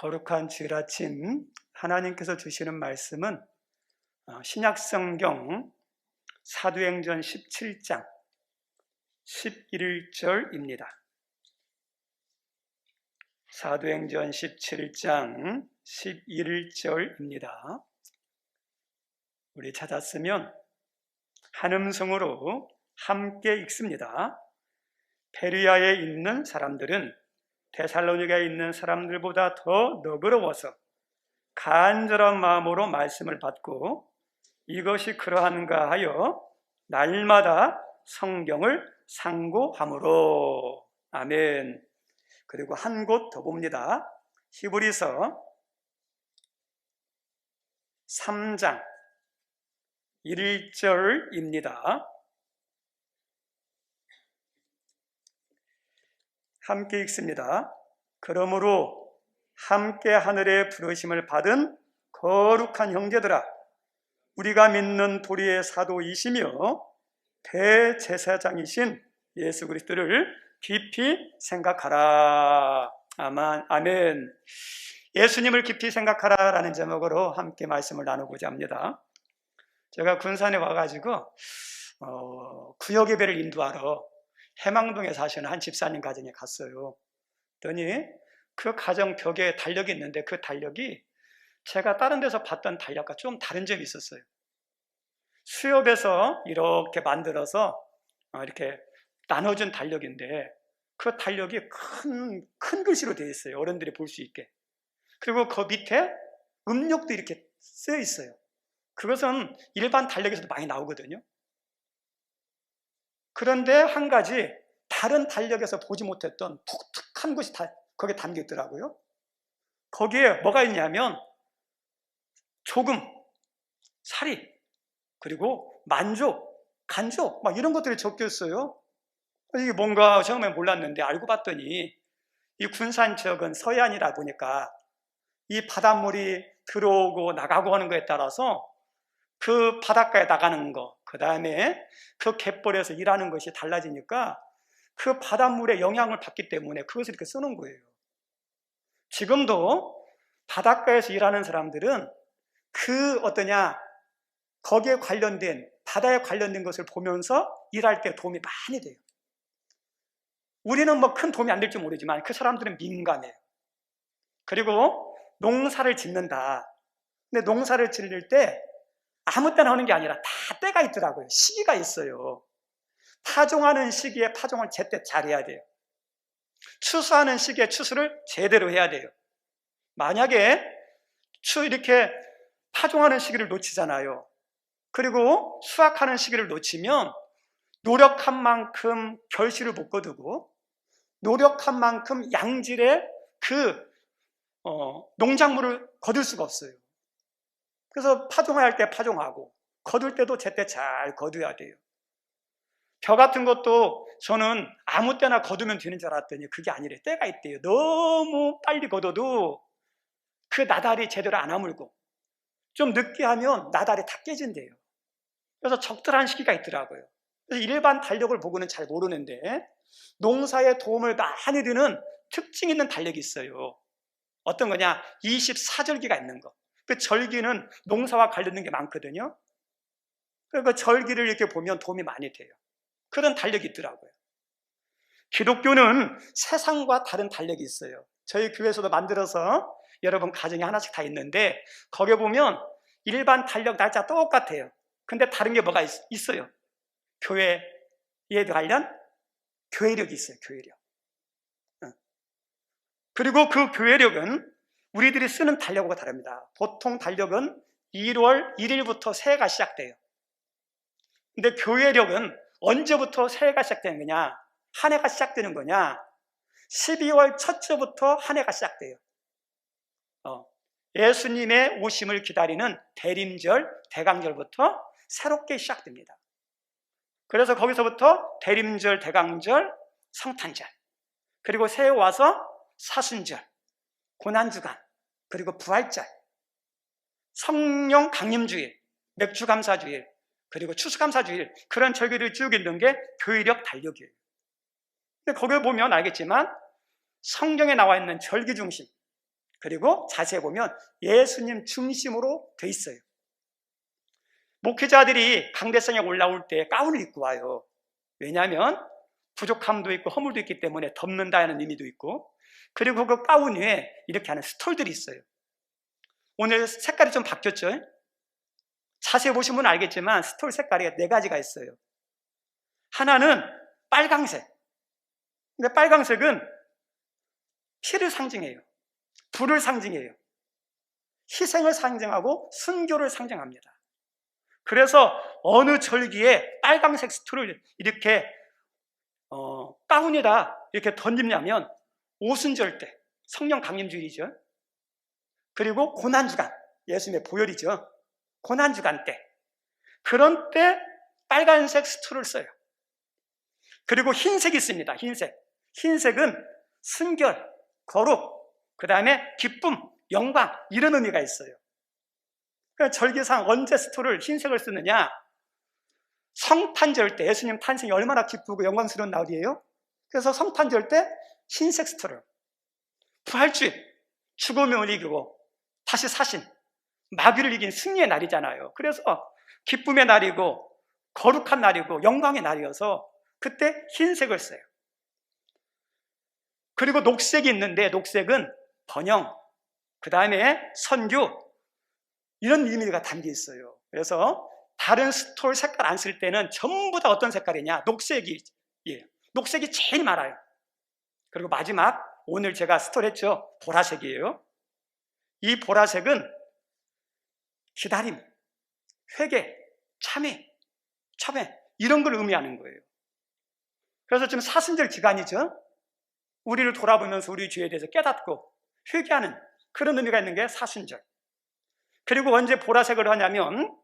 거룩한 주일 아침 하나님께서 주시는 말씀은 신약성경 사도행전 17장 11절입니다. 사도행전 17장 11절입니다. 우리 찾았으면 한 음성으로 함께 읽습니다. 베르야에 있는 사람들은 데살로니가에 있는 사람들보다 더 너그러워서 간절한 마음으로 말씀을 받고 이것이 그러한가 하여 날마다 성경을 상고함으로. 아멘. 그리고 한 곳 더 봅니다. 히브리서 3장 1절입니다. 함께 읽습니다. 그러므로 함께 하늘의 부르심을 받은 거룩한 형제들아, 우리가 믿는 도리의 사도이시며 대제사장이신 예수 그리스도를 깊이 생각하라. 아멘. 예수님을 깊이 생각하라 라는 제목으로 함께 말씀을 나누고자 합니다. 제가 군산에 와가지고 구역 예배를 인도하러 해망동에 사시는 한 집사님 가정에 갔어요. 그랬더니 그 가정 벽에 달력이 있는데 그 달력이 제가 다른 데서 봤던 달력과 좀 다른 점이 있었어요. 수협에서 이렇게 만들어서 이렇게 나눠준 달력인데 그 달력이 큰 글씨로 되어 있어요. 어른들이 볼 수 있게. 그리고 그 밑에 음력도 이렇게 쓰여 있어요. 그것은 일반 달력에서도 많이 나오거든요. 그런데 한 가지 다른 달력에서 보지 못했던 독특한 것이 거기에 담겨 있더라고요. 거기에 뭐가 있냐면 조금, 사리, 그리고 만족, 간족 막 이런 것들이 적혀 있어요. 이게 뭔가 처음에 몰랐는데 알고 봤더니 이 군산 지역은 서해안이다 보니까 이 바닷물이 들어오고 나가고 하는 거에 따라서 그 바닷가에 나가는 거, 그 다음에 그 갯벌에서 일하는 것이 달라지니까 그 바닷물의 영향을 받기 때문에 그것을 이렇게 쓰는 거예요. 지금도 바닷가에서 일하는 사람들은 거기에 관련된, 바다에 관련된 것을 보면서 일할 때 도움이 많이 돼요. 우리는 뭐 큰 도움이 안 될지 모르지만 그 사람들은 민감해요. 그리고 농사를 짓는다. 근데 농사를 짓을 때 아무 때나 하는 게 아니라 다 때가 있더라고요. 시기가 있어요. 파종하는 시기에 파종을 제때 잘해야 돼요. 추수하는 시기에 추수를 제대로 해야 돼요. 만약에 이렇게 파종하는 시기를 놓치잖아요. 그리고 수확하는 시기를 놓치면 노력한 만큼 결실을 못 거두고 노력한 만큼 양질의 농작물을 거둘 수가 없어요. 그래서 파종할 때 파종하고 거둘 때도 제때 잘 거둬야 돼요. 벼 같은 것도 저는 아무 때나 거두면 되는 줄 알았더니 그게 아니래. 때가 있대요. 너무 빨리 거둬도 그 나달이 제대로 안 아물고 좀 늦게 하면 나달이 다 깨진대요. 그래서 적절한 시기가 있더라고요. 그래서 일반 달력을 보고는 잘 모르는데 농사에 도움을 많이 드는 특징 있는 달력이 있어요. 어떤 거냐? 24절기가 있는 거. 그 절기는 농사와 관련된 게 많거든요. 그 절기를 이렇게 보면 도움이 많이 돼요. 그런 달력이 있더라고요. 기독교는 세상과 다른 달력이 있어요. 저희 교회에서도 만들어서 여러분 가정에 하나씩 다 있는데 거기에 보면 일반 달력 날짜 똑같아요. 근데 다른 게 뭐가 있어요? 교회에 관련 교회력이 있어요. 교회력. 그리고 그 교회력은 우리들이 쓰는 달력과 다릅니다. 보통 달력은 1월 1일부터 새해가 시작돼요. 근데 교회력은 언제부터 새해가 시작되는 거냐? 한 해가 시작되는 거냐? 12월 첫 주부터 한 해가 시작돼요. 예수님의 오심을 기다리는 대림절, 대강절부터 새롭게 시작됩니다. 그래서 거기서부터 대림절, 대강절, 성탄절, 그리고 새해 와서 사순절, 고난주간, 그리고 부활절, 성령 강림주일, 맥주감사주일, 그리고 추수감사주일, 그런 절기를 쭉 있는 게 교회력 달력이에요. 근데 거기에 보면 알겠지만 성경에 나와 있는 절기 중심, 그리고 자세히 보면 예수님 중심으로 돼 있어요. 목회자들이 강대상에 올라올 때 가운을 입고 와요. 왜냐하면 부족함도 있고 허물도 있기 때문에 덮는다는 의미도 있고, 그리고 그 가운 위에 이렇게 하는 스톨들이 있어요. 오늘 색깔이 좀 바뀌었죠? 자세히 보시면 알겠지만 스톨 색깔이 4가지가 있어요. 하나는 빨강색. 근데 빨강색은 피를 상징해요. 불을 상징해요. 희생을 상징하고 순교를 상징합니다. 그래서 어느 절기에 빨강색 스톨을 이렇게 가운에다 이렇게 던집냐면 오순절 때, 성령 강림주일이죠. 그리고 고난주간, 예수님의 보혈이죠. 고난주간 때, 그런 때 빨간색 스톨을 써요. 그리고 흰색이 있습니다. 흰색은 순결, 거룩, 그 다음에 기쁨, 영광, 이런 의미가 있어요. 그러니까 절기상 언제 스톨을 흰색을 쓰느냐? 성탄절 때, 예수님 탄생이 얼마나 기쁘고 영광스러운 날이에요. 그래서 성탄절 때 흰색 스톨을, 부활주일, 죽음을 이기고 다시 사신, 마귀를 이긴 승리의 날이잖아요. 그래서 기쁨의 날이고 거룩한 날이고 영광의 날이어서 그때 흰색을 써요. 그리고 녹색이 있는데, 녹색은 번영, 그 다음에 선교, 이런 의미가 담겨 있어요. 그래서 다른 스톨 색깔 안 쓸 때는 전부 다 어떤 색깔이냐? 녹색이 제일 많아요. 그리고 마지막, 오늘 제가 스톨 했죠? 보라색이에요. 이 보라색은 기다림, 회개, 참회 이런 걸 의미하는 거예요. 그래서 지금 사순절 기간이죠. 우리를 돌아보면서 우리 죄에 대해서 깨닫고 회개하는 그런 의미가 있는 게 사순절. 그리고 언제 보라색을 하냐면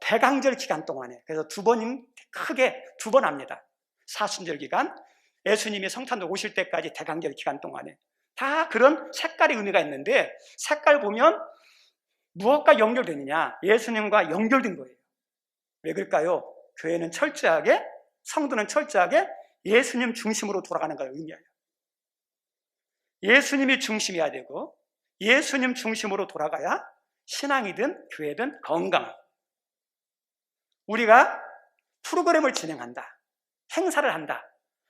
대강절 기간 동안에, 그래서 크게 두 번 합니다. 사순절 기간, 예수님이 성탄절 오실 때까지 대강절 기간 동안에 다 그런 색깔의 의미가 있는데, 색깔 보면 무엇과 연결되느냐? 예수님과 연결된 거예요. 왜 그럴까요? 교회는 철저하게, 성도는 철저하게 예수님 중심으로 돌아가는 걸 의미해요. 예수님이 중심이어야 되고, 예수님 중심으로 돌아가야 신앙이든 교회든 건강하고, 우리가 프로그램을 진행한다, 행사를 한다,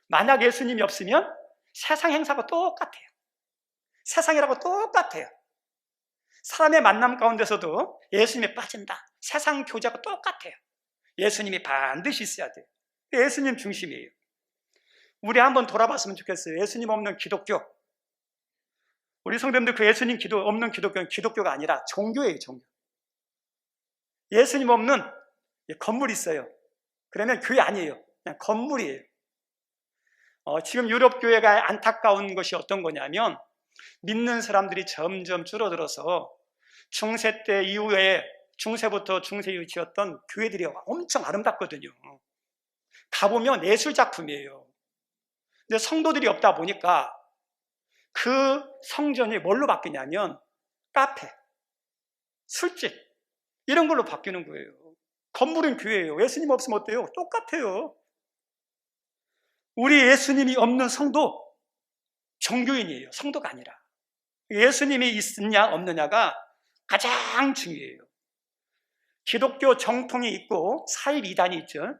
만약 예수님이 없으면 세상 행사가 똑같아요. 세상이라고 똑같아요. 사람의 만남 가운데서도 예수님이 빠진다, 세상 교제가 똑같아요. 예수님이 반드시 있어야 돼요. 예수님 중심이에요. 우리 한번 돌아봤으면 좋겠어요. 예수님 없는 기독교, 우리 성도님들, 그 예수님 없는 기독교는 기독교가 아니라 종교예요. 종교. 예수님 없는 건물이 있어요. 그러면 교회 아니에요. 그냥 건물이에요. 지금 유럽 교회가 안타까운 것이 어떤 거냐면, 믿는 사람들이 점점 줄어들어서 중세 때 이후에, 중세부터 중세 이후 지었던 교회들이 엄청 아름답거든요. 가보면 예술작품이에요. 근데 성도들이 없다 보니까 그 성전이 뭘로 바뀌냐면 카페, 술집, 이런 걸로 바뀌는 거예요. 건물은 교회예요. 예수님 없으면 어때요? 똑같아요. 우리 예수님이 없는 성도, 종교인이에요. 성도가 아니라. 예수님이 있느냐 없느냐가 가장 중요해요. 기독교 정통이 있고 사입 이단이 있죠.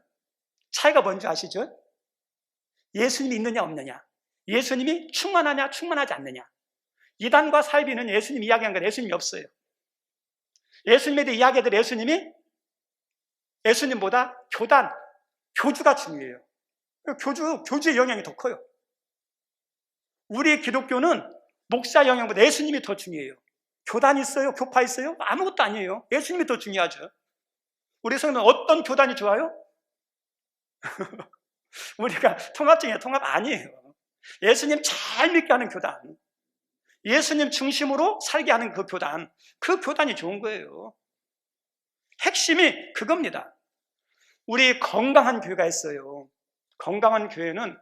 차이가 뭔지 아시죠? 예수님이 있느냐 없느냐, 예수님이 충만하냐 충만하지 않느냐. 이단과 사입이는 예수님 이야기한 건 예수님이 없어요. 예수님에 대해 이야기해도 예수님보다 교주가 중요해요. 교주의 영향이 더 커요. 우리 기독교는 목사 영향보다 예수님이 더 중요해요. 교단 있어요? 교파 있어요? 아무것도 아니에요. 예수님이 더 중요하죠. 우리 성도는 어떤 교단이 좋아요? 우리가 통합적이냐? 통합 아니에요. 예수님 잘 믿게 하는 교단, 예수님 중심으로 살게 하는 그 교단이 좋은 거예요. 핵심이 그겁니다. 우리 건강한 교회가 있어요. 건강한 교회는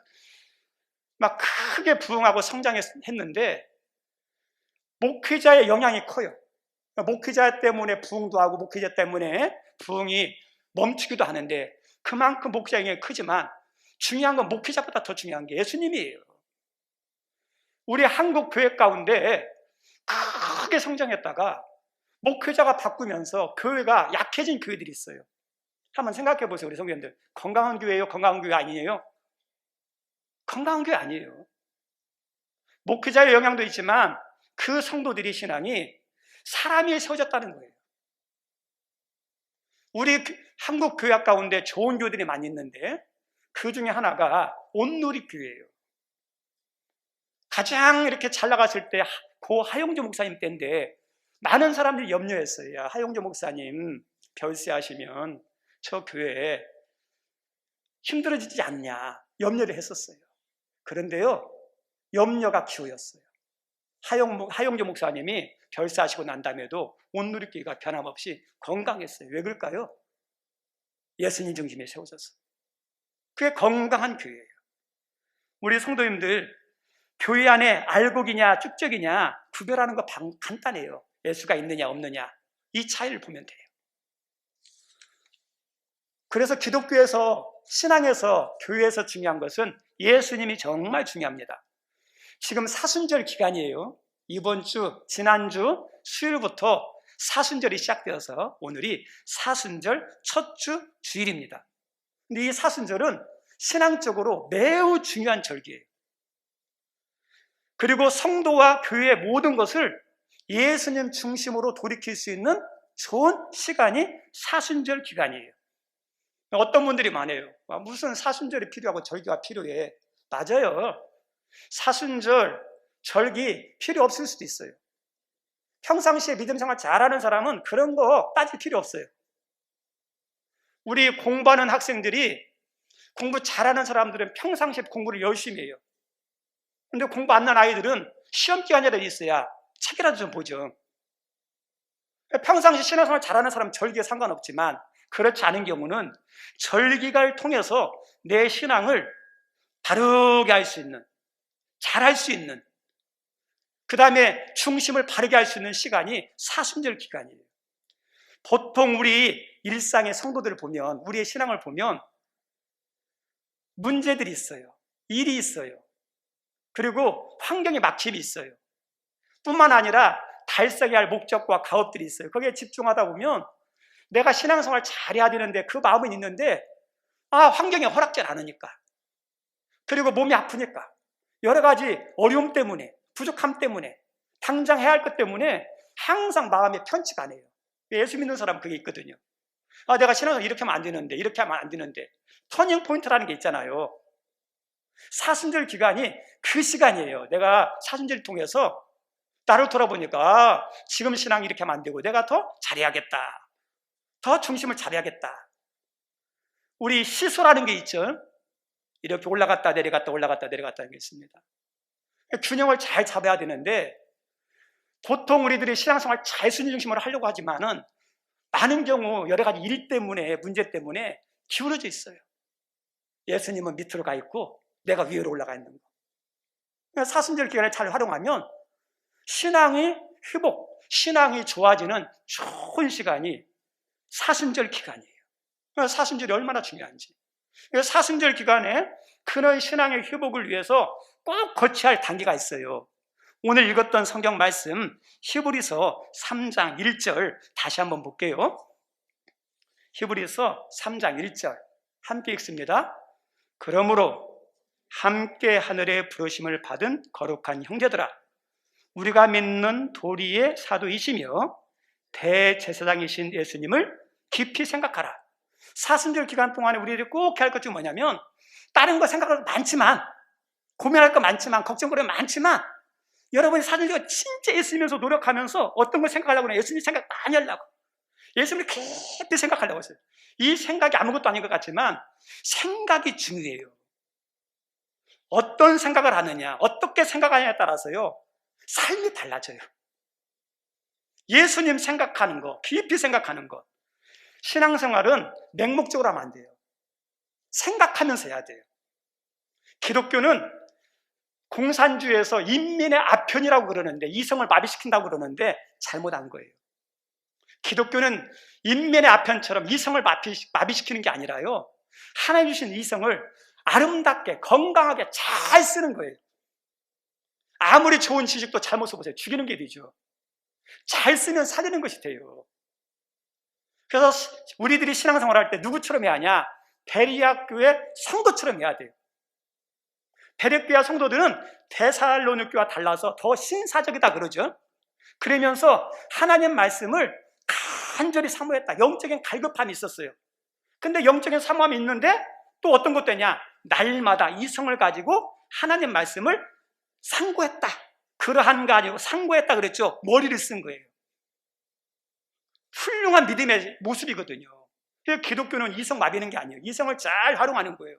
막 크게 부흥하고 성장했는데 목회자의 영향이 커요. 목회자 때문에 부흥도 하고 목회자 때문에 부흥이 멈추기도 하는데, 그만큼 목회자 영향이 크지만 중요한 건 목회자보다 더 중요한 게 예수님이에요. 우리 한국 교회 가운데 크게 성장했다가 목회자가 바꾸면서 교회가 약해진 교회들이 있어요. 한번 생각해 보세요. 우리 성도님들, 건강한 교회예요? 건강한 교회 아니에요? 건강한 교회 아니에요. 목회자의 영향도 있지만 그 성도들이 신앙이 사람 위에 세워졌다는 거예요. 우리 한국 교회 가운데 좋은 교회들이 많이 있는데 그 중에 하나가 온누리교회예요. 가장 이렇게 잘 나갔을 때 고 하용조 목사님 때인데 많은 사람들이 염려했어요. 야, 하용조 목사님 별세하시면 저 교회에 힘들어지지 않냐 염려를 했었어요. 그런데요, 염려가 기우였어요. 하용조 목사님이 별세하시고 난 다음에도 온누리교회가 변함없이 건강했어요. 왜 그럴까요? 예수님 중심에 세워졌어요. 그게 건강한 교회예요. 우리 성도님들, 교회 안에 알곡이냐 쭉적이냐 구별하는 거 간단해요. 예수가 있느냐 없느냐 이 차이를 보면 돼요. 그래서 기독교에서, 신앙에서, 교회에서 중요한 것은 예수님이 정말 중요합니다. 지금 사순절 기간이에요. 이번 주, 지난주 수요일부터 사순절이 시작되어서 오늘이 사순절 첫 주 주일입니다. 근데 이 사순절은 신앙적으로 매우 중요한 절기예요. 그리고 성도와 교회의 모든 것을 예수님 중심으로 돌이킬 수 있는 좋은 시간이 사순절 기간이에요. 어떤 분들이 많아요. 무슨 사순절이 필요하고 절기가 필요해. 맞아요. 사순절, 절기 필요 없을 수도 있어요. 평상시에 믿음 생활 잘하는 사람은 그런 거 따질 필요 없어요. 우리 공부하는 학생들이, 공부 잘하는 사람들은 평상시에 공부를 열심히 해요. 근데 공부 안 난 아이들은 시험 기간이라도 있어야 책이라도 좀 보죠. 평상시 신앙생활 잘하는 사람은 절기에 상관없지만 그렇지 않은 경우는 절기를 통해서 내 신앙을 바르게 할 수 있는, 잘할 수 있는, 그 다음에 중심을 바르게 할 수 있는 시간이 사순절 기간이에요. 보통 우리 일상의 성도들을 보면, 우리의 신앙을 보면 문제들이 있어요. 일이 있어요. 그리고 환경에 막힘이 있어요. 뿐만 아니라 달성해야 할 목적과 가업들이 있어요. 거기에 집중하다 보면 내가 신앙생활 잘해야 되는데 그 마음은 있는데 환경이 허락지 않으니까, 그리고 몸이 아프니까, 여러 가지 어려움 때문에, 부족함 때문에, 당장 해야 할 것 때문에 항상 마음에 편치가 않아요. 예수 믿는 사람은 그게 있거든요. 내가 신앙생활 이렇게 하면 안 되는데, 이렇게 하면 안 되는데. 터닝 포인트라는 게 있잖아요. 사순절 기간이 그 시간이에요. 내가 사순절을 통해서 나를 돌아보니까 지금 신앙이 이렇게 하면 안 되고 내가 더 잘해야겠다, 더 중심을 잘해야겠다. 우리 시소라는 게 있죠. 이렇게 올라갔다 내려갔다 올라갔다 내려갔다 하는 게 있습니다. 균형을 잘 잡아야 되는데 보통 우리들이 신앙생활 잘 순위 중심으로 하려고 하지만은 많은 경우 여러 가지 일 때문에, 문제 때문에 기울어져 있어요. 예수님은 밑으로 가 있고 내가 위로 올라가 있는 거. 사순절 기간을 잘 활용하면 신앙이 회복, 신앙이 좋아지는 좋은 시간이 사순절 기간이에요. 사순절이 얼마나 중요한지. 사순절 기간에 그의 신앙의 회복을 위해서 꼭 거쳐야 할 단계가 있어요. 오늘 읽었던 성경 말씀 히브리서 3장 1절 다시 한번 볼게요. 히브리서 3장 1절 함께 읽습니다. 그러므로 함께 하늘의 부르심을 받은 거룩한 형제들아, 우리가 믿는 도리의 사도이시며 대제사장이신 예수님을 깊이 생각하라. 사순절 기간 동안에 우리들이 꼭 해야 할 것 중 뭐냐면, 다른 거 생각할 거 많지만, 고민할 거 많지만, 걱정거리 많지만, 여러분이 사순절 진짜 예수님에서 노력하면서 어떤 걸 생각하려고 해요? 예수님 생각 많이 하려고, 예수님을 깊이 생각하려고 했어요. 이 생각이 아무것도 아닌 것 같지만 생각이 중요해요. 어떤 생각을 하느냐, 어떻게 생각하느냐에 따라서요 삶이 달라져요. 예수님 생각하는 거, 깊이 생각하는 것. 신앙생활은 맹목적으로 하면 안 돼요. 생각하면서 해야 돼요. 기독교는 공산주의에서 인민의 아편이라고 그러는데, 이성을 마비시킨다고 그러는데 잘못한 거예요. 기독교는 인민의 아편처럼 이성을 마비시키는 게 아니라요, 하나님 주신 이성을 아름답게 건강하게 잘 쓰는 거예요. 아무리 좋은 지식도 잘못 써보세요. 죽이는 게 되죠. 잘 쓰면 살리는 것이 돼요. 그래서 우리들이 신앙생활 할 때 누구처럼 해야 하냐? 베레아 교회 성도처럼 해야 돼요. 베레아 교회 성도들은 데살로니가 교회와 달라서 더 신사적이다 그러죠. 그러면서 하나님 말씀을 간절히 사모했다. 영적인 갈급함이 있었어요. 근데 영적인 사모함이 있는데 또 어떤 것도 있냐? 날마다 이성을 가지고 하나님 말씀을 상고했다. 그러한 거 아니고 상고했다 그랬죠. 머리를 쓴 거예요. 훌륭한 믿음의 모습이거든요. 기독교는 이성 마비는 게 아니에요. 이성을 잘 활용하는 거예요.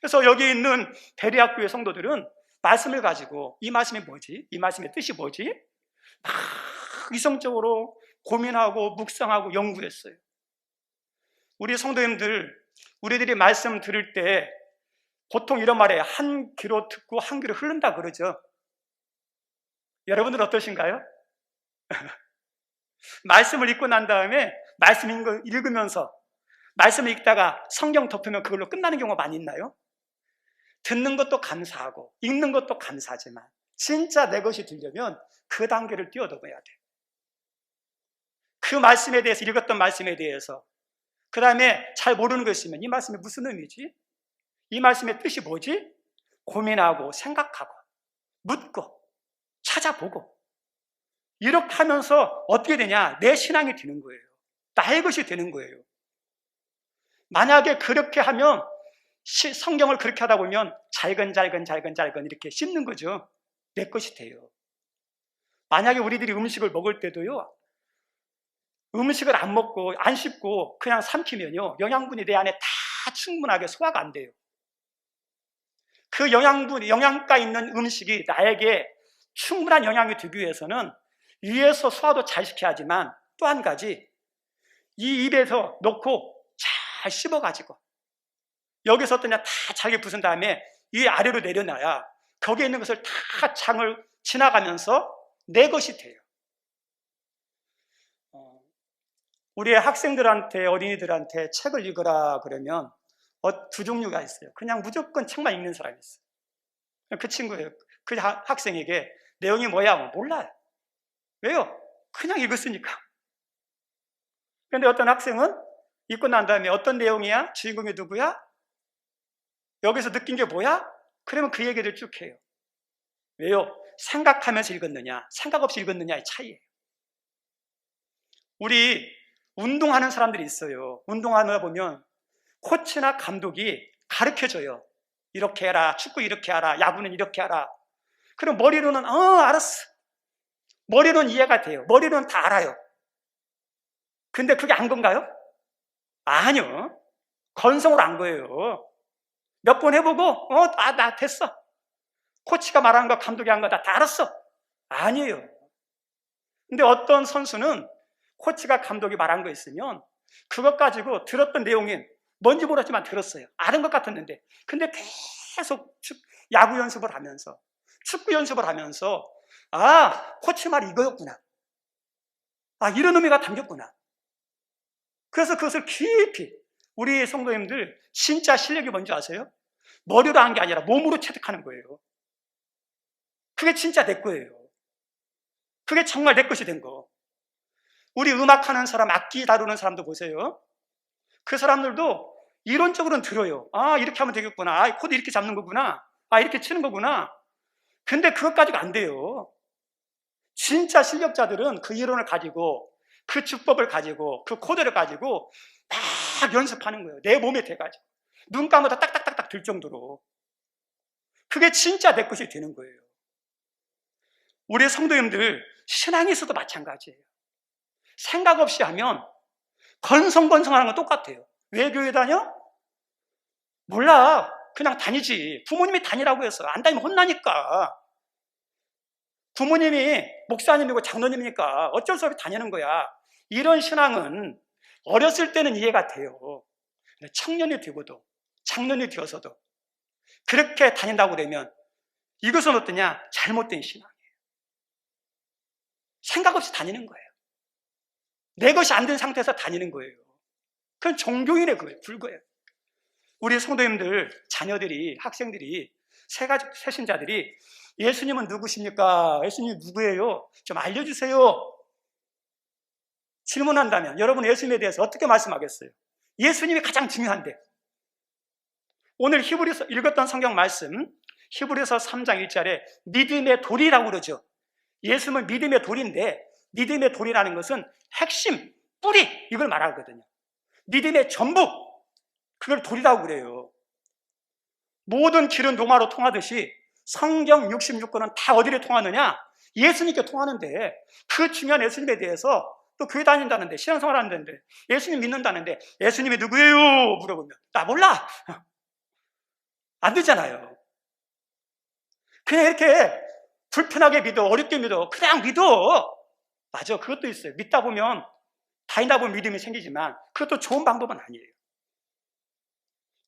그래서 여기 있는 베레아 교회 성도들은 말씀을 가지고 이 말씀이 뭐지? 이 말씀의 뜻이 뭐지? 막 이성적으로 고민하고 묵상하고 연구했어요. 우리 성도님들, 우리들이 말씀 들을 때 보통 이런 말에 한 귀로 듣고 한 귀로 흐른다 그러죠. 여러분들 어떠신가요? 말씀을 읽고 난 다음에 말씀 읽으면서 말씀을 읽다가 성경 덮으면 그걸로 끝나는 경우가 많이 있나요? 듣는 것도 감사하고 읽는 것도 감사하지만 진짜 내 것이 되려면 그 단계를 뛰어넘어야 돼. 그 말씀에 대해서, 읽었던 말씀에 대해서, 그 다음에 잘 모르는 거 있으면 이 말씀이 무슨 의미지? 이 말씀의 뜻이 뭐지? 고민하고 생각하고 묻고 찾아보고 이렇게 하면서 어떻게 되냐? 내 신앙이 되는 거예요. 나의 것이 되는 거예요. 만약에 그렇게 하면 성경을 그렇게 하다 보면 잘근잘근 이렇게 씹는 거죠. 내 것이 돼요. 만약에 우리들이 음식을 먹을 때도요, 음식을 안 먹고 안 씹고 그냥 삼키면요, 영양분이 내 안에 다 충분하게 소화가 안 돼요. 그 영양가 있는 음식이 나에게 충분한 영향이 되기 위해서는 위에서 소화도 잘 시켜야 하지만 또 한 가지, 이 입에서 놓고 잘 씹어가지고 여기서 어떠냐 다 잘게 부순 다음에 이 아래로 내려놔야 거기에 있는 것을 다 장을 지나가면서 내 것이 돼요. 우리의 학생들한테, 어린이들한테 책을 읽으라 그러면 두 종류가 있어요. 그냥 무조건 책만 읽는 사람이 있어요. 그 친구예요. 그 학생에게 내용이 뭐야? 몰라요. 왜요? 그냥 읽었으니까. 그런데 어떤 학생은 읽고 난 다음에 어떤 내용이야? 주인공이 누구야? 여기서 느낀 게 뭐야? 그러면 그 얘기를 쭉 해요. 왜요? 생각하면서 읽었느냐, 생각 없이 읽었느냐의 차이예요. 우리 운동하는 사람들이 있어요. 운동하다 보면 코치나 감독이 가르쳐줘요. 이렇게 해라, 축구 이렇게 하라, 야구는 이렇게 하라. 그럼 머리로는 알았어. 머리로는 이해가 돼요. 머리로는 다 알아요. 근데 그게 안 건가요? 아니요. 건성으로 안 거예요. 몇 번 해보고 나 됐어. 코치가 말한 거, 감독이 한 거 다 알았어. 아니에요. 근데 어떤 선수는 코치가 감독이 말한 거 있으면 그것 가지고 들었던 내용이 뭔지 모르지만 들었어요. 아는 것 같았는데 근데 계속 야구 연습을 하면서 축구 연습을 하면서 코치 말이 이거였구나. 이런 의미가 담겼구나. 그래서 그것을 깊이 우리 성도님들 진짜 실력이 뭔지 아세요? 머리로 한 게 아니라 몸으로 체득하는 거예요. 그게 진짜 내 거예요. 그게 정말 내 것이 된 거. 우리 음악하는 사람, 악기 다루는 사람도 보세요. 그 사람들도 이론적으로는 들어요. 이렇게 하면 되겠구나. 코드 이렇게 잡는 거구나. 이렇게 치는 거구나. 근데 그것 가지고 안 돼요. 진짜 실력자들은 그 이론을 가지고, 그 주법을 가지고, 그 코드를 가지고 막 연습하는 거예요. 내 몸에 대가지고. 눈 감아도 딱딱딱딱 들 정도로. 그게 진짜 내 것이 되는 거예요. 우리 성도님들 신앙에서도 마찬가지예요. 생각 없이 하면 건성건성하는 건 똑같아요. 왜 교회 다녀? 몰라. 그냥 다니지. 부모님이 다니라고 해서 안 다니면 혼나니까. 부모님이 목사님이고 장로님이니까 어쩔 수 없이 다니는 거야. 이런 신앙은 어렸을 때는 이해가 돼요. 청년이 되고도 장년이 되어서도 그렇게 다닌다고 그러면 이것은 어떠냐? 잘못된 신앙이에요. 생각 없이 다니는 거예요. 내 것이 안 된 상태에서 다니는 거예요. 그건 종교인의 거예요. 불거예요. 우리 성도님들, 자녀들이, 학생들이, 새신자들이 예수님은 누구십니까? 예수님이 누구예요? 좀 알려주세요. 질문한다면 여러분 예수님에 대해서 어떻게 말씀하겠어요? 예수님이 가장 중요한데. 오늘 히브리서 읽었던 성경 말씀, 히브리서 3장 1절에 믿음의 돌이라고 그러죠. 예수는 믿음의 돌인데, 믿음의 돌이라는 것은 핵심, 뿌리, 이걸 말하거든요. 믿음의 전부, 그걸 돌이라고 그래요. 모든 길은 로마로 통하듯이 성경 66권은 다 어디로 통하느냐? 예수님께 통하는데, 그 중요한 예수님에 대해서 또 교회 다닌다는데, 신앙생활 하는데, 예수님 믿는다는데, 예수님이 누구예요? 물어보면 나 몰라. 안 되잖아요. 그냥 이렇게 불편하게 믿어, 어렵게 믿어, 그냥 믿어. 맞아, 그것도 있어요. 믿다 보면, 다니다 보면 믿음이 생기지만 그것도 좋은 방법은 아니에요.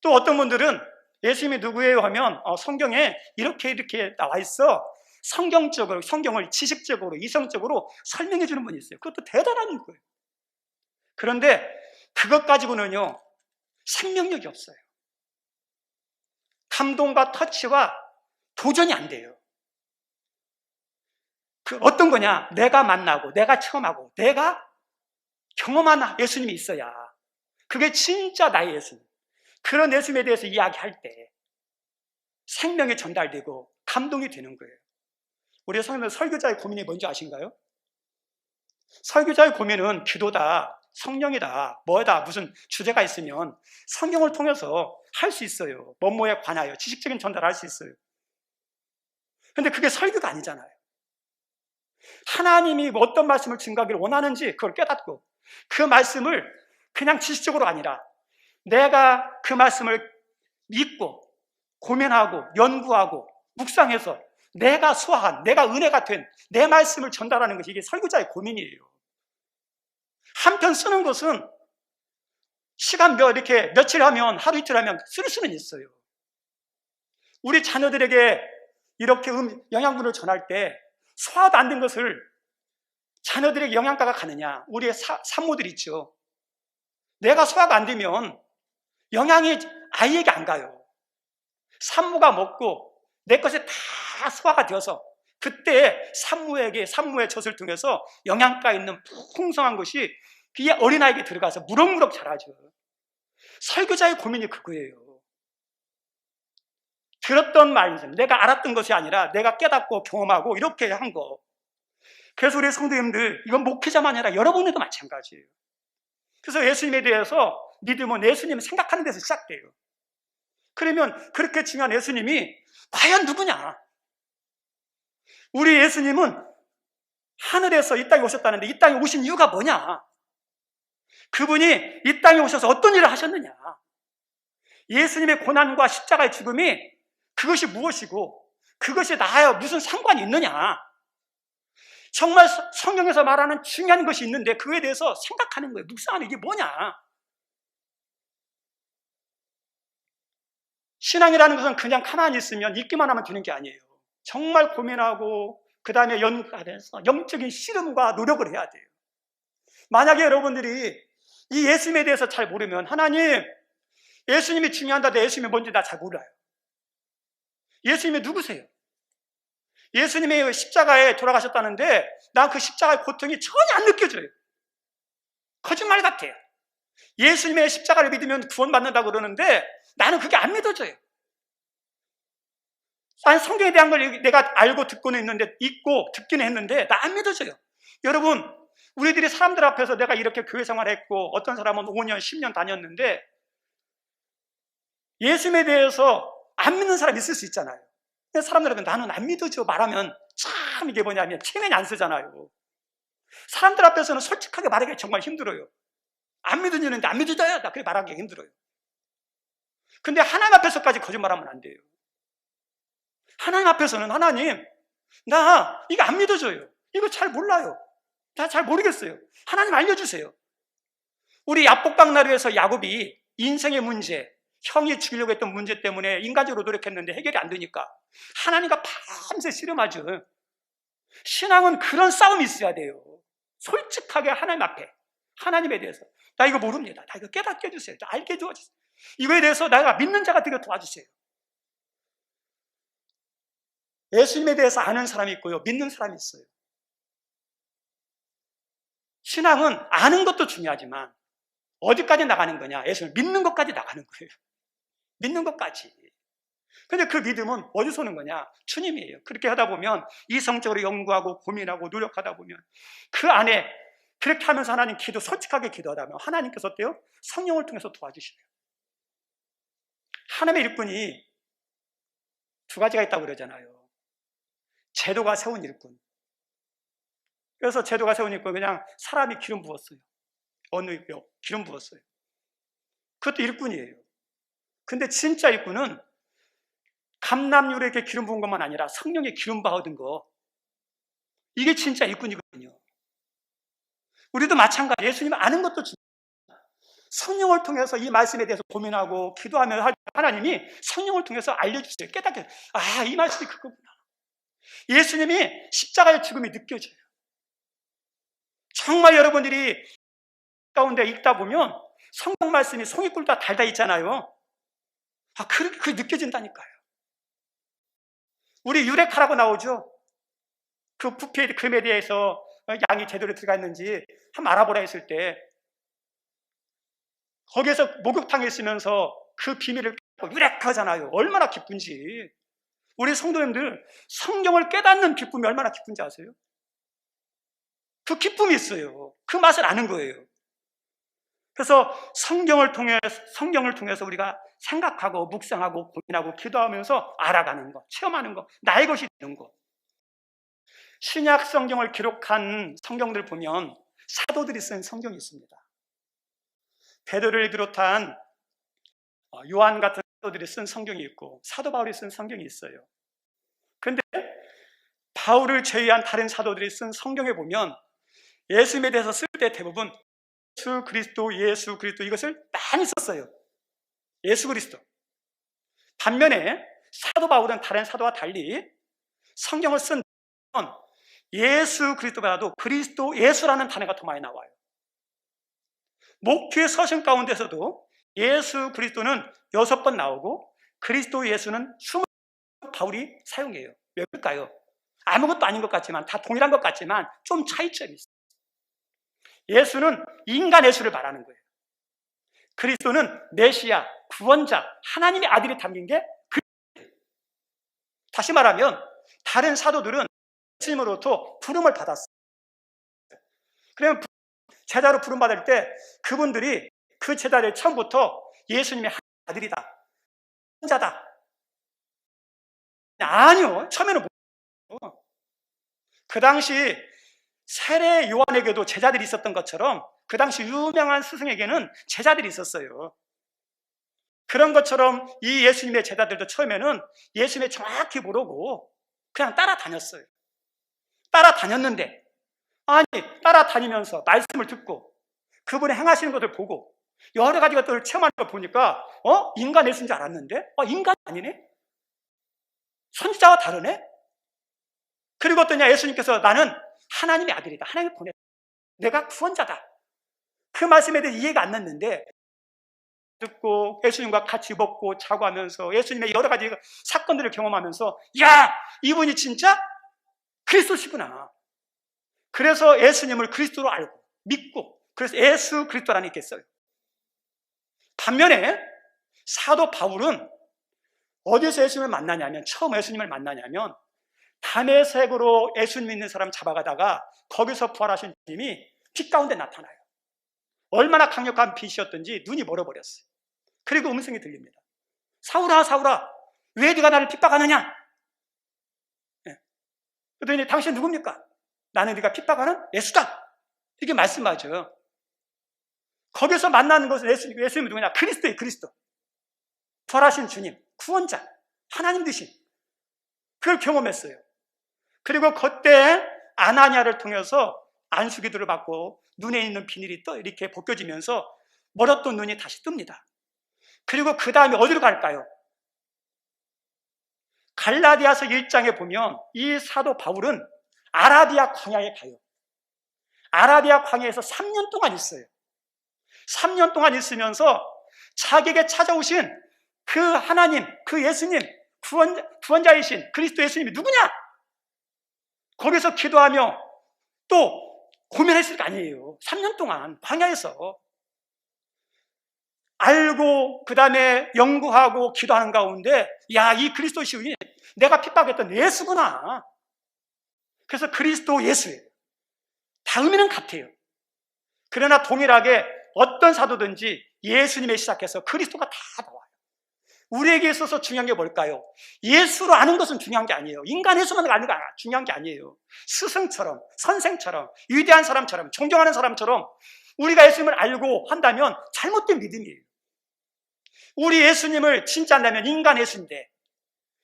또 어떤 분들은 예수님이 누구예요 하면 성경에 이렇게 나와 있어. 성경적으로, 성경을 지식적으로, 이성적으로 설명해 주는 분이 있어요. 그것도 대단한 거예요. 그런데 그것 가지고는요, 생명력이 없어요. 감동과 터치와 도전이 안 돼요. 그 어떤 거냐? 내가 만나고, 내가 체험하고, 내가 경험한 예수님이 있어야 그게 진짜 나의 예수님. 그런 예수님에 대해서 이야기할 때 생명이 전달되고 감동이 되는 거예요. 우리 성도들, 설교자의 고민이 뭔지 아신가요? 설교자의 고민은 기도다, 성령이다, 뭐다, 무슨 주제가 있으면 성경을 통해서 할 수 있어요. 뭐뭐에 관하여 지식적인 전달을 할 수 있어요. 근데 그게 설교가 아니잖아요. 하나님이 어떤 말씀을 증거하기를 원하는지 그걸 깨닫고, 그 말씀을 그냥 지식적으로 아니라 내가 그 말씀을 믿고 고민하고 연구하고 묵상해서 내가 수화한, 내가 은혜가 된 내 말씀을 전달하는 것이, 이게 설교자의 고민이에요. 한편 쓰는 것은 시간 이렇게 며칠 하면, 하루 이틀 하면 쓸 수는 있어요. 우리 자녀들에게 이렇게 영양분을 전할 때 소화도 안 된 것을 자녀들에게 영양가가 가느냐? 우리의 산모들 있죠. 내가 소화가 안 되면 영양이 아이에게 안 가요. 산모가 먹고 내 것이 다 소화가 되어서 그때 산모의 젖을 통해서 영양가 있는 풍성한 것이 그게 어린아이에게 들어가서 무럭무럭 자라죠. 설교자의 고민이 그거예요. 들었던 말씀, 내가 알았던 것이 아니라 내가 깨닫고 경험하고 이렇게 한 거. 그래서 우리 성도님들, 이건 목회자만 아니라 여러분에도 마찬가지예요. 그래서 예수님에 대해서 믿으면 예수님을 생각하는 데서 시작돼요. 그러면 그렇게 중요한 예수님이 과연 누구냐? 우리 예수님은 하늘에서 이 땅에 오셨다는데 이 땅에 오신 이유가 뭐냐? 그분이 이 땅에 오셔서 어떤 일을 하셨느냐? 예수님의 고난과 십자가의 죽음이 그것이 무엇이고 그것이 나와 무슨 상관이 있느냐? 정말 성경에서 말하는 중요한 것이 있는데 그거에 대해서 생각하는 거예요. 묵상하는 이게 뭐냐? 신앙이라는 것은 그냥 가만히 있으면 있기만 하면 되는 게 아니에요. 정말 고민하고 그 다음에 연구하면서 영적인 씨름과 노력을 해야 돼요. 만약에 여러분들이 이 예수님에 대해서 잘 모르면, 하나님, 예수님이 중요한데 예수님이 뭔지 나 잘 몰라요. 예수님이 누구세요? 예수님이 십자가에 돌아가셨다는데 난 그 십자가의 고통이 전혀 안 느껴져요. 거짓말 같아요. 예수님의 십자가를 믿으면 구원받는다고 그러는데 나는 그게 안 믿어져요. 난 성경에 대한 걸 내가 알고 듣고는 있는데, 읽고 듣기는 했는데 나 안 믿어져요. 여러분, 우리들이 사람들 앞에서 내가 이렇게 교회 생활했고 어떤 사람은 5년, 10년 다녔는데 예수님에 대해서 안 믿는 사람 있을 수 있잖아요. 근데 사람들한테 나는 안 믿어져 말하면 참 이게 뭐냐면 체면이 안 쓰잖아요. 사람들 앞에서는 솔직하게 말하기가 정말 힘들어요. 안 믿어지는데 안 믿어져요. 나 그렇게 말하기가 힘들어요. 근데 하나님 앞에서까지 거짓말하면 안 돼요. 하나님 앞에서는 하나님, 나 이거 안 믿어져요. 이거 잘 몰라요. 나 잘 모르겠어요. 하나님 알려주세요. 우리 야복강나루에서 야곱이 인생의 문제, 형이 죽이려고 했던 문제 때문에 인간적으로 노력했는데 해결이 안 되니까 하나님과 밤새 씨름하죠. 신앙은 그런 싸움이 있어야 돼요. 솔직하게 하나님 앞에, 하나님에 대해서 나 이거 모릅니다. 나 이거 깨닫게 해주세요. 나 알게 도와주세요. 이거에 대해서 내가 믿는 자가 되게 도와주세요. 예수님에 대해서 아는 사람이 있고요, 믿는 사람이 있어요. 신앙은 아는 것도 중요하지만 어디까지 나가는 거냐? 예수를 믿는 것까지 나가는 거예요. 믿는 것까지. 근데 그 믿음은 어디서 오는 거냐? 주님이에요. 그렇게 하다 보면 이성적으로 연구하고 고민하고 노력하다 보면 그 안에 그렇게 하면서 하나님 솔직하게 기도하다 보면 하나님께서 어때요? 성령을 통해서 도와주시래요. 하나님의 일꾼이 두 가지가 있다고 그러잖아요. 제도가 세운 일꾼. 그래서 제도가 세운 일꾼, 그냥 사람이 기름 부었어요. 어느 기름 부었어요. 그것도 일꾼이에요. 근데 진짜 일꾼은 감람유로 이렇게 기름 부은 것만 아니라 성령의 기름 받은 거, 이게 진짜 일꾼이거든요. 우리도 마찬가지. 예수님 아는 것도 중요해요. 성령을 통해서 이 말씀에 대해서 고민하고 기도하면 하나님이 성령을 통해서 알려주세요. 깨닫게. 아, 이 말씀이 그거구나. 예수님이 십자가의 죽음이 느껴져요. 정말 여러분들이 가운데 읽다 보면 성경 말씀이 송이꿀다 달다 있잖아요. 아, 그게 느껴진다니까요. 우리 유레카라고 나오죠. 그 부패 금에 대해서 양이 제대로 들어가 있는지 한번 알아보라 했을 때 거기에서 목욕탕에 있으면서 그 비밀을 깨닫고 유레카잖아요. 얼마나 기쁜지. 우리 성도님들 성경을 깨닫는 기쁨이 얼마나 기쁜지 아세요? 그 기쁨이 있어요. 그 맛을 아는 거예요. 그래서 성경을 통해서 우리가 생각하고 묵상하고 고민하고 기도하면서 알아가는 거, 체험하는 거, 나의 것이 되는 거. 신약 성경을 기록한 성경들 보면 사도들이 쓴 성경이 있습니다. 베드로를 비롯한 요한 같은 사도들이 쓴 성경이 있고 사도 바울이 쓴 성경이 있어요. 근데 바울을 제외한 다른 사도들이 쓴 성경에 보면 예수님에 대해서 쓸 때 대부분 예수 그리스도 이것을 많이 썼어요. 예수 그리스도. 반면에 사도 바울은 다른 사도와 달리 성경을 쓴 예수 그리스도보다도 그리스도 예수라는 단어가 더 많이 나와요. 목회 서신 가운데서도 예수 그리스도는 6번 나오고 그리스도 예수는 20번 바울이 사용해요. 왜 그럴까요? 아무것도 아닌 것 같지만 다 동일한 것 같지만 좀 차이점이 있어요. 예수는 인간 예수를 말하는 거예요. 그리스도는 메시아, 구원자, 하나님의 아들이 담긴 게 그리스도예요. 다시 말하면 다른 사도들은 예수님으로부터 부름을 받았어요. 그러면 제자로 부름받을 때 그분들이 그 제자들 처음부터 예수님의 아들이다, 혼자다. 아니요, 처음에는 못해요. 그 당시 세례 요한에게도 제자들이 있었던 것처럼 그 당시 유명한 스승에게는 제자들이 있었어요. 그런 것처럼 이 예수님의 제자들도 처음에는 예수님을 정확히 모르고 그냥 따라다녔어요. 따라다녔는데 따라다니면서 말씀을 듣고 그분이 행하시는 것을 보고 여러 가지 것들을 체험하는 걸 보니까 인간 예수인 줄 알았는데 인간 아니네? 선지자와 다르네? 그리고 어떠냐, 예수님께서 나는 하나님의 아들이다, 하나님을 보냈다, 내가 구원자다, 그 말씀에 대해 이해가 안 났는데 듣고 예수님과 같이 먹고 자고 하면서 예수님의 여러 가지 사건들을 경험하면서 야, 이분이 진짜 그리스도시구나. 그래서 예수님을 그리스도로 알고 믿고 그래서 예수 그리스도라는 게 있어요. 반면에 사도 바울은 어디서 예수님을 만나냐면 처음 예수님을 만나냐면 다메섹으로 예수님 믿는 사람 잡아가다가 거기서 부활하신 주님이 빛 가운데 나타나요. 얼마나 강력한 빛이었던지 눈이 멀어버렸어요. 그리고 음성이 들립니다. 사울아, 사울아, 왜 네가 나를 핍박하느냐? 그랬더니 당신 누굽니까? 나는 네가 핍박하는 예수다, 이렇게 말씀하죠. 거기서 만나는 것은 예수님이 누구냐? 그리스도예요. 그리스도. 부활하신 주님, 구원자, 하나님 되신, 그걸 경험했어요. 그리고 그때 아나니아를 통해서 안수기도를 받고 눈에 있는 비늘이 이렇게 벗겨지면서 멀었던 눈이 다시 뜹니다. 그리고 그 다음에 어디로 갈까요? 갈라디아서 1장에 보면 이 사도 바울은 아라비아 광야에 가요. 아라비아 광야에서 3년 동안 있어요. 3년 동안 있으면서 자기에게 찾아오신 그 하나님, 그 예수님, 구원자이신 그리스도 예수님이 누구냐? 거기서 기도하며 또 고민했을 거 아니에요. 3년 동안 광야에서 알고 그 다음에 연구하고 기도하는 가운데 야, 이 그리스도 시인이 내가 핍박했던 예수구나. 그래서 그리스도 예수예요. 다 의미는 같아요. 그러나 동일하게 어떤 사도든지 예수님에 시작해서 그리스도가 다 나와요. 우리에게 있어서 중요한 게 뭘까요? 예수로 아는 것은 중요한 게 아니에요. 인간 예수만 아는 게 중요한 게 아니에요. 스승처럼, 선생처럼, 위대한 사람처럼, 존경하는 사람처럼 우리가 예수님을 알고 한다면 잘못된 믿음이에요. 우리 예수님을 진짜 안다면 인간 예수인데,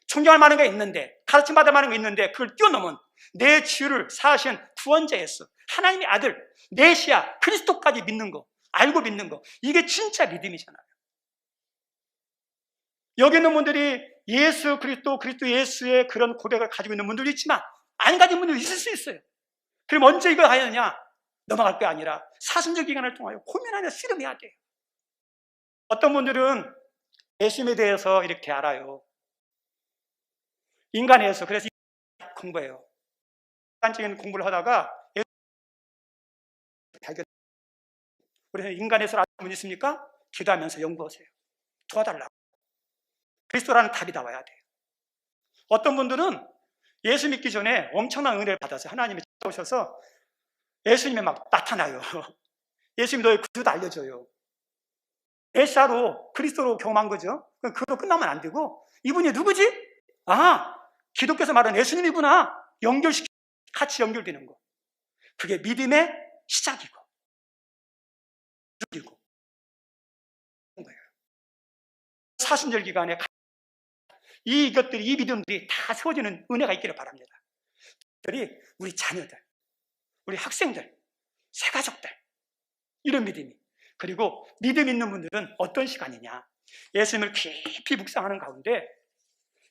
존경할 만한 게 있는데, 가르침 받을 만한 게 있는데 그걸 뛰어넘은 내 죄를 사하신 구원자 예수, 하나님의 아들, 메시아, 그리스도까지 믿는 거, 알고 믿는 거, 이게 진짜 믿음이잖아요. 여기 있는 분들이 예수 그리스도 예수의 그런 고백을 가지고 있는 분들도 있지만 안 가진 분들도 있을 수 있어요. 그럼 언제 이걸 하느냐? 넘어갈 게 아니라 사순절 기간을 통하여 고민하며 씨름해야 돼요. 어떤 분들은 예수님에 대해서 이렇게 알아요. 인간에 서 그래서 공부해요. 인간적인 공부를 하다가 발견. 그래서 인간에서 아는 분 있습니까? 기도하면서 연구하세요. 도와달라고. 그리스도라는 답이 나와야 돼요. 어떤 분들은 예수 믿기 전에 엄청난 은혜를 받아서 하나님이 찾아오셔서 예수님이 막 나타나요. 예수님이 너의 구주도 알려줘요. 메시아로 그리스도로 경험한 거죠. 그것도 끝나면 안 되고 이분이 누구지? 아, 기독교에서 말하는 예수님이구나. 같이 연결되는 거. 그게 믿음의 시작이고 그리고 사순절 기간에 이 믿음들이 다 세워지는 은혜가 있기를 바랍니다. 우리 자녀들, 우리 학생들, 새가족들, 이런 믿음이. 그리고 믿음 있는 분들은 어떤 시간이냐? 예수님을 깊이 묵상하는 가운데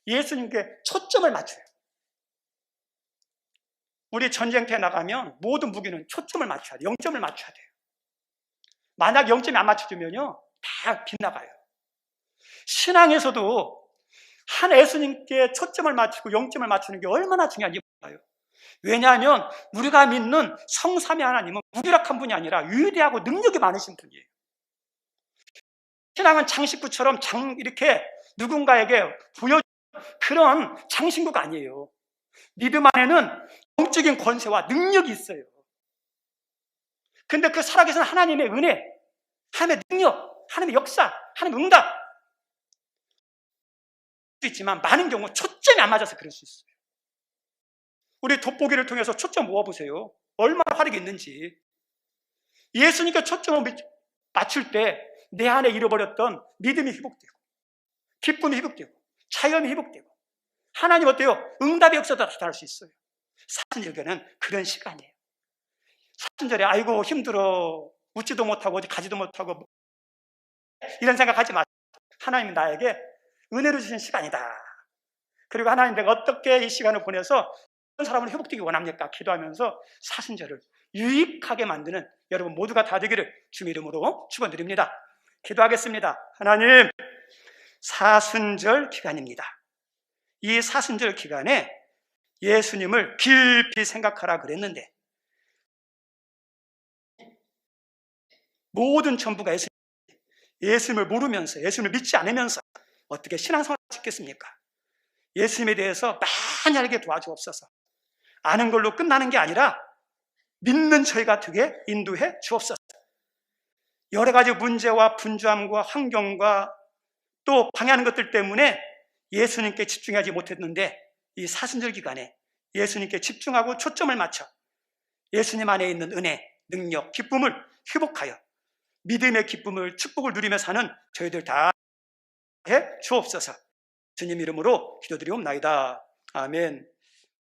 예수님께 초점을 맞춰요. 우리 전쟁터에 나가면 모든 무기는 초점을 맞춰야 돼요. 0점을 맞춰야 돼요. 만약 0점이 안 맞춰지면요, 다 빗나가요. 신앙에서도 한 예수님께 초점을 맞추고 0점을 맞추는 게 얼마나 중요한지 몰라요. 왜냐하면 우리가 믿는 성삼위 하나님은 무기력한 분이 아니라 위대하고 능력이 많으신 분이에요. 신앙은 장식구처럼 이렇게 누군가에게 보여주는 그런 장신구가 아니에요. 믿음 안에는 영적인 권세와 능력이 있어요. 근데 그 살아계신 하나님의 은혜, 하나님의 능력, 하나님의 역사, 하나님의 응답 수 있지만 많은 경우 초점이 안 맞아서 그럴 수 있어요. 우리 돋보기를 통해서 초점 모아보세요. 얼마나 화력이 있는지. 예수님께 초점을 맞출 때 내 안에 잃어버렸던 믿음이 회복되고 기쁨이 회복되고 자연이 회복되고 하나님 어때요? 응답의 역사도 나타날 수 있어요. 사순절에는 그런 시간이에요. 사순절에 아이고 힘들어, 웃지도 못하고 어디 가지도 못하고 이런 생각하지 마세요. 하나님이 나에게 은혜를 주신 시간이다. 그리고 하나님 내가 어떻게 이 시간을 보내서 어떤 사람을 회복되기 원합니까? 기도하면서 사순절을 유익하게 만드는 여러분 모두가 다 되기를 주의 이름으로 축원드립니다. 기도하겠습니다. 하나님, 사순절 기간입니다. 이 사순절 기간에 예수님을 깊이 생각하라 그랬는데 모든 전부가 예수님을 모르면서 예수님을 믿지 않으면서 어떻게 신앙생활을 짓겠습니까? 예수님에 대해서 많이 알게 도와주옵소서. 아는 걸로 끝나는 게 아니라 믿는 저희가 되게 인도해 주옵소서. 여러 가지 문제와 분주함과 환경과 또 방해하는 것들 때문에 예수님께 집중하지 못했는데 이 사순절 기간에 예수님께 집중하고 초점을 맞춰 예수님 안에 있는 은혜, 능력, 기쁨을 회복하여 믿음의 기쁨을, 축복을 누리며 사는 저희들 다 해 주옵소서. 주님 이름으로 기도드리옵나이다. 아멘.